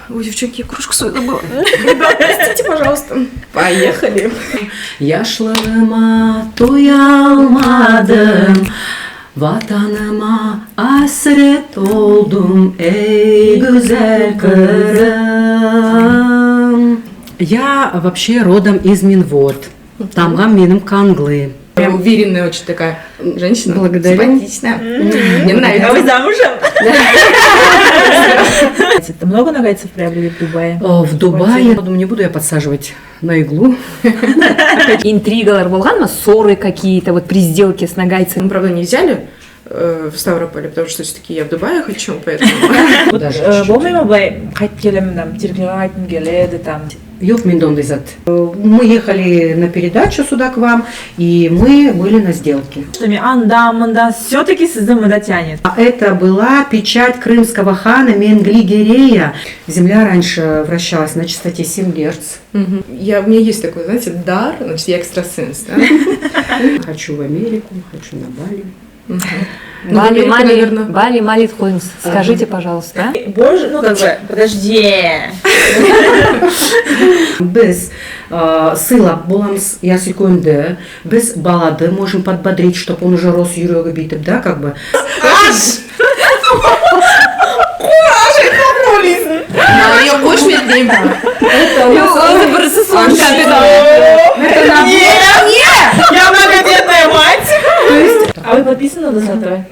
Ой, девчонки, я кружку свою забыла. Ребят, простите, пожалуйста. Поехали. Yaşlılığıma doyamadım, vatanıma hasret oldum ey güzel Kırım. Я вообще родом из Минвод, тамгам меним Канглы. Прям уверенная очень такая женщина. Благодарю. Симпатичная. Мне А вы нравится. замужем? Это много нагайцев приобрели в Дубае? В Дубае, не буду я подсаживать на иглу. Интригалар болған ма? Ссоры какие-то вот при сделке с нагайцем? Мы, правда, не взяли в Ставрополе, потому что все-таки я в Дубае хочу, поэтому... Болмай ма былай қайтып келемін там Терекляға қайтқым келеді там? Yok, Миндон Лизат. Мы ехали на передачу сюда к вам, и мы были на сделке. Что мне анда-мында все-таки сізді мұнда тянет. А это была печать крымского хана Менгли-Гирея. Земля раньше вращалась на частоте 7 Гц. У меня есть такой, знаете, дар, значит, я экстрасенс, да? Хочу в Америку, хочу на Бали. Ну, в Америку, наверное. Бали, Малит Хойнс. Скажите, пожалуйста. Боже, ну как бы, подожди. Без сыла боламыз ясы көнді, біз балады можем подбодрить, чтобы он уже рос жүрегі битіп, да, как бы. Я қош мен деймін. Это просто Я многодетная мать. А вы подписаны на Сатра?